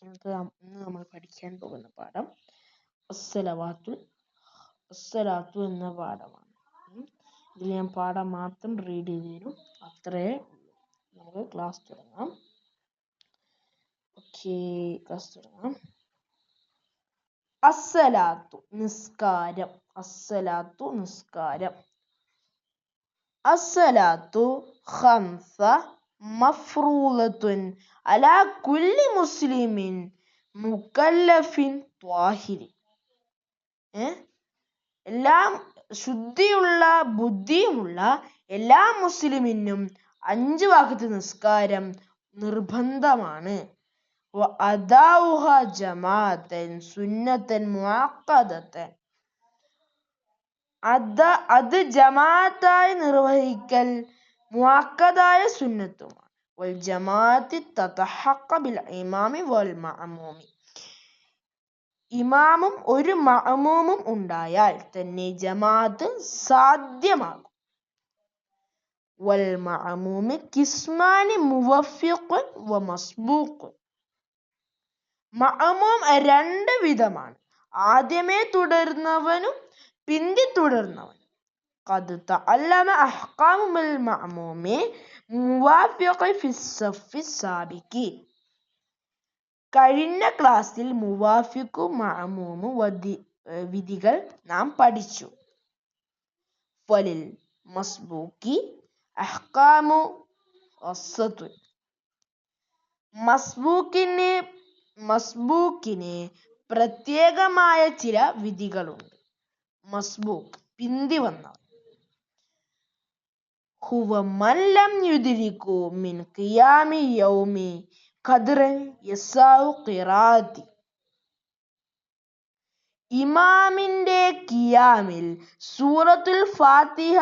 ഇന്ന് നമ്മൾ പഠിക്കാൻ പോകുന്ന പാഠം അസ്സലാത്തു എന്ന പാഠമാണ്. ഇതിൽ ഞാൻ പാഠം മാത്രം റീഡ് ചെയ്ത് തരും. അത്രയേ നമുക്ക് ക്ലാസ് തുടങ്ങാം. ക്ലാസ് തുടങ്ങാം. അസ്സലാത്തു നിസ്കാരം. അസ്സലാത്തു ഖംസ മഫ്റൂളത്തുൻ അലാ കുല്ലി മുസ്ലിമിൻ മുകല്ലഫിൻ ത്വാഹിരി. എല്ലാം ശുദ്ധിയുള്ള ബുദ്ധിയുമുള്ള എല്ലാ മുസ്ലിമിനും 5 വഖ്ത് നിസ്കാരം നിർബന്ധമാണ്. വഅദാഉഹ ജമാഅത്തൻ സുന്നത്തൻ മുഅഖദത്തൻ. അത് ജമാഅത്തായി നിർവഹിക്കൽ മുഅഖദായ സുന്നത്തുമാണ്. വൽ ജമാഅത്തി തതഹഖ ബിൽ ഇമാമി വൽ മഅമൂമി. ഇമാമും ഒരു മഅമൂമും ഉണ്ടായാൽ തന്നെ ജമാഅത്ത് സാധ്യമാകും. വൽ മഅമൂമി ഖിസ്മാനി മുവഫ്ഫിഖുൻ വ മസ്ബൂഖുൻ. മഅമൂം 2 വിധമാണ്. ആദ്യമേ തുടർന്നവനും പിന്തി തുടർന്നവനും. ഖദ് തഅല്ലമ അഹ്കാമുൽ മഅമൂമി മുവാഫിഖി ഫിസ്സഫി സാബിഖി. കഴിഞ്ഞ ക്ലാസ്സിൽ മുവാഫിഖു മഅമൂമു വിധികൾ നാം പഠിച്ചു. ഫലിൽ മസ്ബൂഖി അഹ്കാമു ഖസ്സത്തുൻ. മസ്ബൂക്കിന് പ്രത്യേകമായ ചില വിധികളുണ്ട്. മസ്ബൂക്ക് പിന്തി വന്നവൻ. ഹുവ മൻ ലം യുദ്രികു മിൻ ഖിയാമി യൗമി ഖദ്റൻ യസാഉ ഖിറാഅത്തി. ഇമാമിന്റെ ഖിയാമിൽ സൂറത്തുൽ ഫാത്തിഹ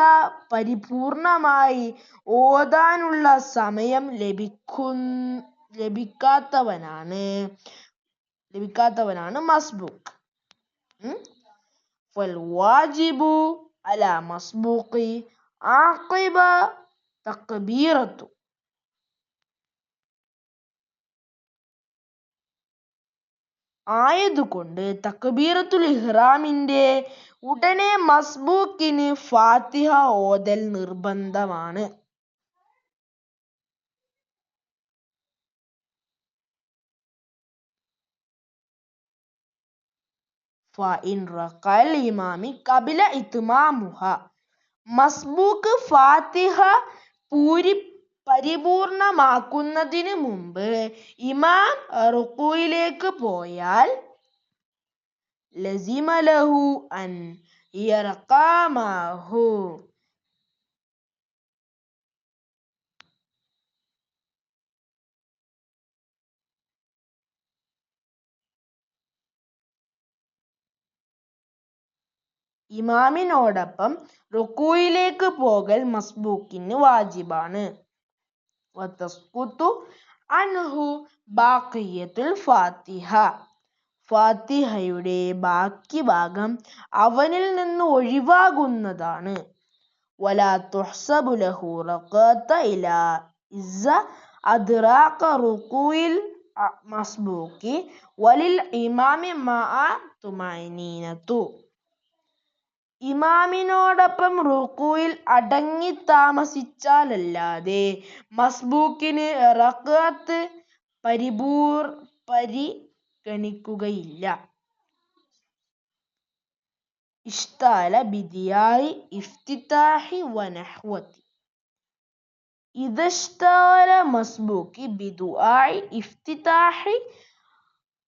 പരിപൂർണമായി ഓതാനുള്ള സമയം ലഭിക്കാത്തവനാണ് മസ്ബൂക്ക്. ഫൽ വാജിബു അലാ മസ്ബൂഖി ആഖിബ തക്ബീറത്തു. ആയതുകൊണ്ട് തക്ബീറത്തുൽ ഇഹ്റാമിന്റെ ഉടനെ മസ്ബൂക്കിന് ഫാത്തിഹ ഓതൽ നിർബന്ധമാണ്. ഫഇൻ റഖൽ ഇമാമി ഖബല ഇത്മാമുഹ. മസ്ബൂക്ക് ഫാത്തിഹ പരിപൂർണമാക്കുന്നതിന് മുമ്പ് ഇമാം റുകൂയിലേക്ക് പോയാൽ ലസിമ ലഹു അൻ യർഖഅ മഅഹു. ഇമാമിനോടൊപ്പം റുകൂയിലേക്ക് പോകൽ മസ്ബൂക്കിന് വാജിബാണ്. വതസ്ഖുതു അൻഹു ബാഖിയത്തുൽ ഫാത്തിഹ. ഫാത്തിഹയുടെ ബാക്കി ഭാഗം അവനിൽ നിന്ന് ഒഴിവാകുന്നതാണ്. വലാ തുഹ്സബു ലഹു റഖഅത ഇലാ ഇസ്സ അദ്റാക റുകൂയിൽ മസ്ബൂക്കി വലിൽ ഇമാമി മഅ തുമഅനീനതു. ഇമാമിനോടൊപ്പം റുകൂയിൽ അടങ്ങി താമസിച്ചാലല്ലാതെ മസ്ബൂക്കിന് റക്അത്ത് പരിഗണിക്കുകയില്ല. ഇഷ്താല ബിദിയായി ഇഫ്തിതാഹി വനഹ്വതി. ഇദഷ്തഗല മസ്ബൂക്കി ബിദുആഇ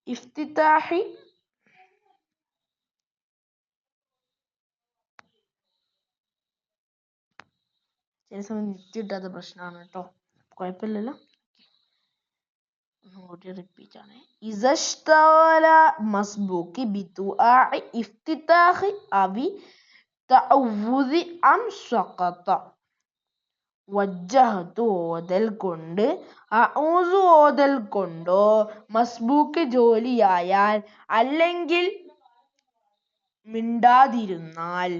ഇഫ്തിതാഹി ചില സമയം നിറ്റിട്ടാത്ത പ്രശ്നമാണ് കേട്ടോ. കുഴപ്പമില്ലല്ലോ. റിപ്പീറ്റ് ആണ്. ഇസഷ്തഗല മസ്ബൂക്കി ബിദുആഇ ഇഫ്തിതാഹി അവി തഅവ്വുദി അം സഖത. വജ്ജഹത്തു ഓതൽ കൊണ്ട് അഊസു ഓതൽ കൊണ്ടോ മസ്ബൂക്ക് ജോലിയായാൽ അല്ലെങ്കിൽ മിണ്ടാതിരുന്നാൽ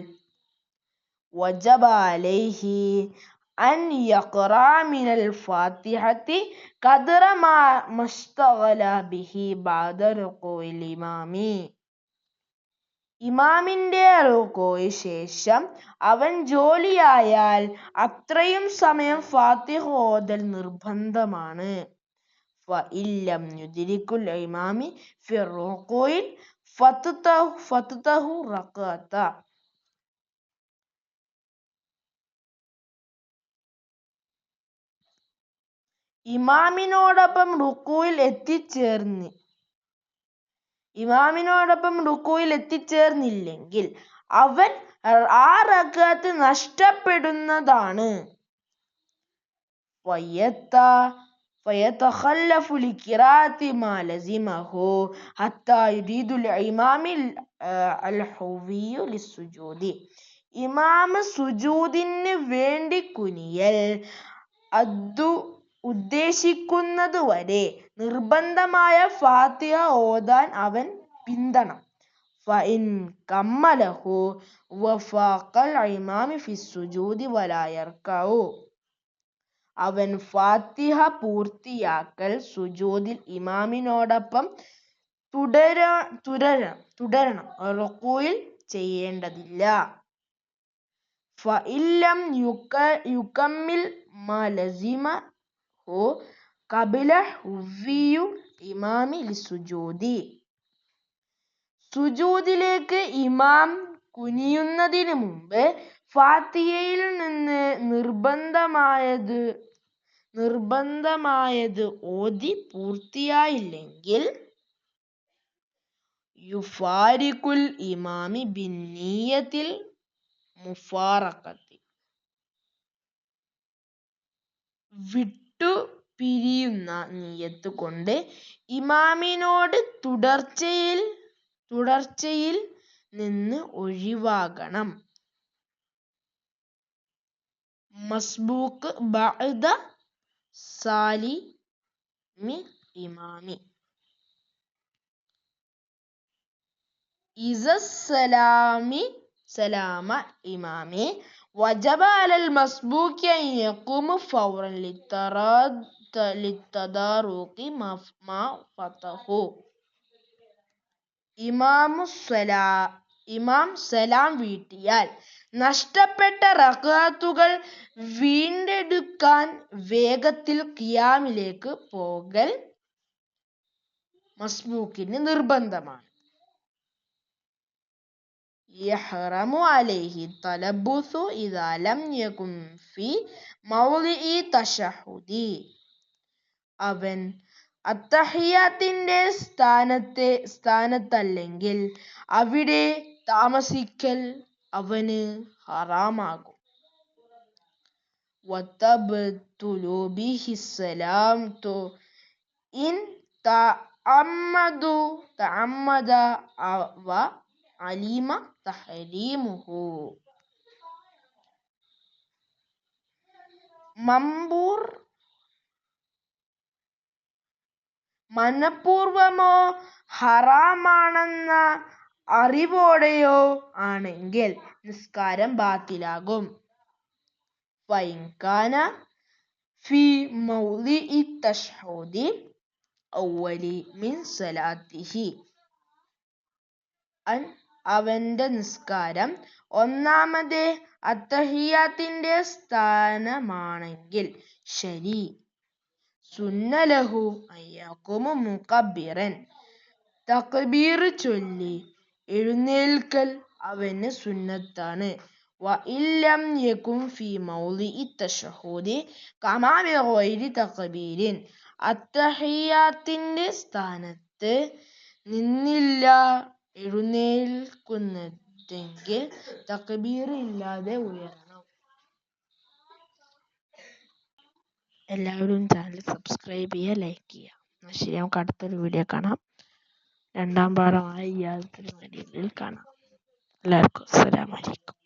വജബ അലൈഹി أن يقرأ من الفاتحة قدر ما اشتغل به بعد ركوع الإمام. ഇമാമിന്റെ റുക്കോയ്ക്ക് ശേഷം അവൻ ജോലിയായാൽ അത്രയും സമയം ഫാത്തിഹ ഓതൽ നിർബന്ധമാണ്. ഫഇല്ലം യുദ്രികുൽ ഇമാമി ഫി റുകൂഇൻ ഫതതഹു റകഅത. ഇമാമിനോടൊപ്പം റുകൂയിൽ എത്തിച്ചേർന്നില്ലെങ്കിൽ അവൻ ആ റകഅത്ത് നഷ്ടപ്പെടുന്നതാണ്. ഫയതഖല്ലഫു ലിഖിറാഅത്തി മാ ലസിമഹു ഹത്താ യുരീദുൽ ഇമാമി അൽ-ഹുവിയ്യ ലിസ്സുജൂദി. ഇമാം സുജൂദിന് വേണ്ടി കുനിയൽ അതു ഉദ്ദേശിക്കുന്നതുവരെ നിർബന്ധമായ ഫാത്തിഹ ഓതാൻ അവൻ പിന്തണം. ഫഇൻ കമ്മലഹു വഫാഖൽ ഇമാമി ഫിസ്സുജൂദി വലാ യർകഉ. അവൻ ഫാത്തിഹ പൂർത്തിയാക്കൽ സുജൂദിൽ ഇമാമിനോടൊപ്പം തുടരണം, റുകൂഇൽ ചെയ്യേണ്ടതില്ല. ഫഇല്ലം യുകമ്മിൽ മാ ലസിമഹു ഖബല ഹുവിയ്യു ഇമാമി ലിസ്സുജൂദി. സുജൂദിലേക്ക് ഇമാം കുനിയുന്നതിന് മുമ്പ് ഫാത്തിഹയിൽ നിന്ന് നിർബന്ധമായത് ഓതി പൂർത്തിയായില്ലെങ്കിൽ യുഫാരിഖുൽ ഇമാമി ബിന്നിയ്യത്തിൽ മുഫാറഖത്തി. വിട്ടുപിരിയുന്ന നിയ്യത്ത് കൊണ്ട് ഇമാമിനോട് തുടർച്ചയിൽ നിന്ന് ഒഴിവാകണം. മസ്ബൂക്ക് ബഅദ സാലിമി ഇമാമി. ഇസ സലാമ ഇമാമി വജബ അലൽ മസ്ബൂക്കി അൻ യഖൂമ ഫൗറൻ ലിത്തദാറുഖി മാ ഫതഹു. ഇമാം സലാം വീട്ടിയാൽ നഷ്ടപ്പെട്ട റകഅത്തുകൾ വീണ്ടെടുക്കാൻ വേഗത്തിൽ ഖിയാമിലേക്ക് പോകൽ മസ്ബൂക്കിന് നിർബന്ധമാണ്. യഹ്റമു അലൈഹി തലബ്ബുസു ഇദാ ലം യകുൻ ഫീ മൗളിഇ തശഹുദി. അവൻ അത്തഹിയ്യാത്തിന്റെ സ്ഥാനത്തല്ലെങ്കിൽ അവിടെ താമസിക്കൽ അവന് ഹറാമാകും. വതബ്തുലു ബിഹി സലാമതു ഇൻ തഅമ്മദ വ അലിമ തഹരീമുഹു. മനഃപൂർവമോ ഹറാമാണെന്ന അറിവോടെയോ ആണെങ്കിൽ നിസ്കാരം ബാത്തിലാകും. ഫഇൻ കാന ഫീ മൗളിഇ തശഹുദി അവ്വലി മിൻ സലാത്തിഹി. അവന്റെ നിസ്കാരം ഒന്നാമത്തെ അത്തഹിയ്യാത്തിന്റെ സ്ഥാനമാണെങ്കിൽ ശരി. സുന്ന ലഹു അൻ യഖൂമ മുകബ്ബിറൻ. തക്ബീർ ചൊല്ലി എഴുന്നേൽക്കൽ അവന് സുന്നത്താണ്. വഇൻ ലം യകുൻ ഫീ മൗളിഇ തശഹുദി ഖമാ ബിഗൈരി തക്ബീരിൻ. അത്തഹിയ്യാത്തിന്റെ സ്ഥാനത്ത് നിന്നില്ല എഴുന്നേൽക്കുന്നതെങ്കിൽ തക്ബീർ ഇല്ലാതെ ഉയരണം. എല്ലാവരും ചാനൽ സബ്സ്ക്രൈബ് ചെയ്യുക, ലൈക്ക് ചെയ്യുക. എന്നാൽ ശരി, നമുക്ക് അടുത്തൊരു വീഡിയോ കാണാം. രണ്ടാം പാഠമായ ഇയാദത്തുൽ മരീദിൽ കാണാം. എല്ലാവർക്കും അസ്സലാമു അലൈക്കും.